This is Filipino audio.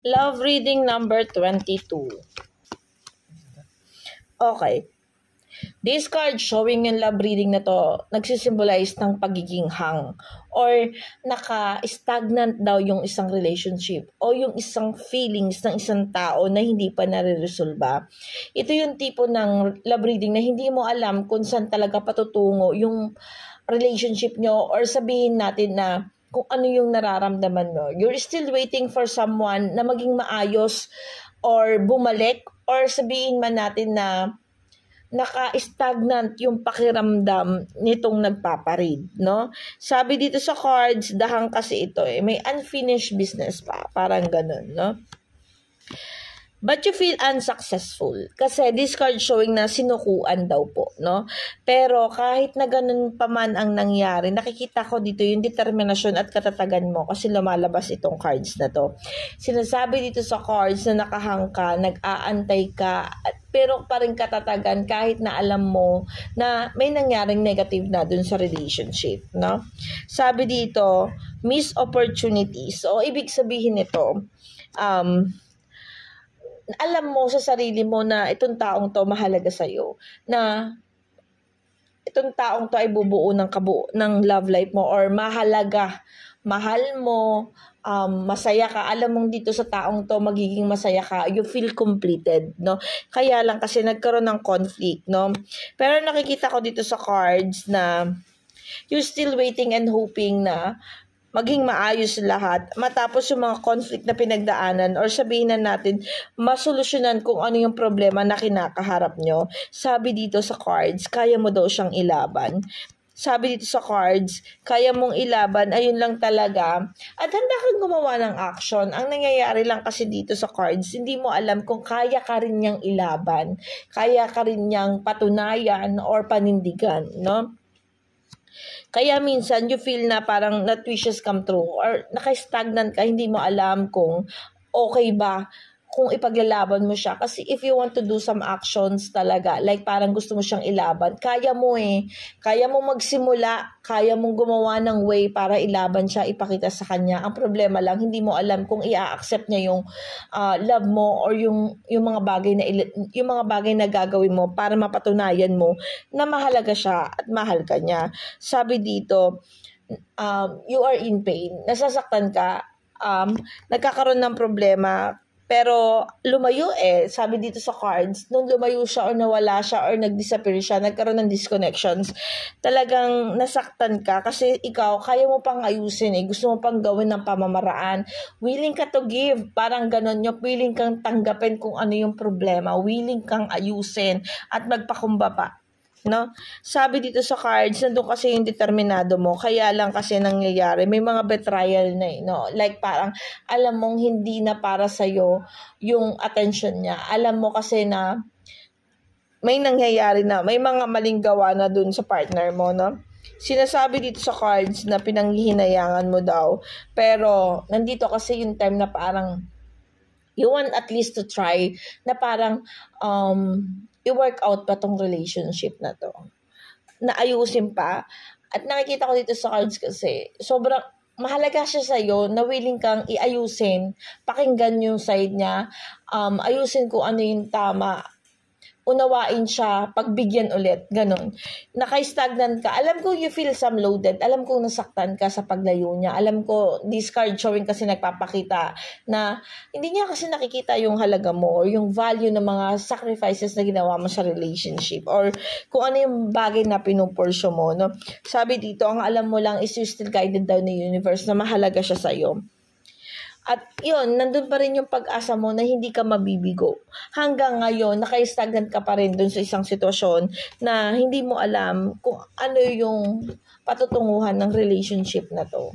Love reading number 22. Okay. This card showing yung love reading na to, nagsisimbolize ng pagiging hang or naka-stagnant daw yung isang relationship o yung isang feelings ng isang tao na hindi pa nare-resolba. Ito yung tipo ng love reading na hindi mo alam kung saan talaga patutungo yung relationship nyo or sabihin natin na kung ano yung nararamdaman mo. You're still waiting for someone na maging maayos or bumalik or sabihin man natin na naka-stagnant yung pakiramdam nitong nagpaparead, no? Sabi dito sa cards, dahang kasi ito may unfinished business pa, parang ganun, no? But you feel unsuccessful kasi this card showing na sinukuan daw po, no? Pero kahit na ganun pa man ang nangyari, nakikita ko dito yung determinasyon at katatagan mo kasi lumalabas itong cards na to. Sinasabi dito sa cards na nakahang ka, nag-aantay ka, pero pa rin katatagan kahit na alam mo na may nangyaring negative na dun sa relationship, no? Sabi dito, missed opportunities. So, ibig sabihin nito, alam mo sa sarili mo na itong taong to mahalaga sa'yo, na itong taong to ay bubuo ng love life mo or mahalaga, mahal mo, masaya ka, alam mong dito sa taong to magiging masaya ka, you feel completed, no? Kaya lang kasi nagkaroon ng conflict, no? Pero nakikita ko dito sa cards na you're still waiting and hoping na maging maayos lahat matapos yung mga conflict na pinagdaanan or sabihin na natin masolusyonan kung ano yung problema na kinakaharap nyo. Sabi dito sa cards, kaya mo daw siyang ilaban. Sabi dito sa cards, kaya mong ilaban, ayun lang talaga. At handa kang gumawa ng action. Ang nangyayari lang kasi dito sa cards, hindi mo alam kung kaya ka rin niyang ilaban. Kaya ka rin niyang patunayan or panindigan, no? Kaya minsan you feel na parang not wishes come true or naka-stagnant ka, hindi mo alam kung okay ba kung ipaglalaban mo siya. Kasi if you want to do some actions talaga, like parang gusto mo siyang ilaban, kaya mo Kaya mo magsimula, kaya mong gumawa ng way para ilaban siya, ipakita sa kanya. Ang problema lang, hindi mo alam kung i-accept niya yung love mo or yung mga bagay na gagawin mo para mapatunayan mo na mahalaga siya at mahal ka niya. Sabi dito, you are in pain, nasasaktan ka, nagkakaroon ng problema, pero lumayo sabi dito sa cards, nung lumayo siya or nawala siya or nag-disappear siya, nagkaroon ng disconnections, talagang nasaktan ka kasi ikaw, kaya mo pang ayusin gusto mo pang gawin ng pamamaraan, willing ka to give, parang ganon yung willing kang tanggapin kung ano yung problema, willing kang ayusin at magpakumbaba, no? Sabi dito sa cards, nandun kasi yung determinado mo, kaya lang kasi nangyayari, may mga betrayal na no? Like parang, alam mong hindi na para sa'yo yung attention niya. Alam mo kasi na may nangyayari na, may mga maling gawa na dun sa partner mo, no? Sinasabi dito sa cards na pinanghihinayangan mo daw, pero nandito kasi yung time na parang, you want at least to try na parang, i-work out pa tong relationship na to. Naayusin pa. At nakikita ko dito sa cards kasi, sobrang mahalaga siya sa'yo na willing kang iayusin, pakinggan yung side niya, ayusin kung ano yung tama, unawain siya, pagbigyan ulit, ganun. Naka-stagnant ka. Alam ko you feel some loaded. Alam ko nasaktan ka sa paglayo niya. Alam ko this card showing kasi nagpapakita na hindi niya kasi nakikita yung halaga mo or yung value ng mga sacrifices na ginawa mo sa relationship or kung ano yung bagay na pinupursyo mo, no? Sabi dito, ang alam mo lang is you still guided down ng universe na mahalaga siya sa'yo. At yun, nandun pa rin yung pag-asa mo na hindi ka mabibigo. Hanggang ngayon, naka-stagnant ka pa rin dun sa isang sitwasyon na hindi mo alam kung ano yung patutunguhan ng relationship na to.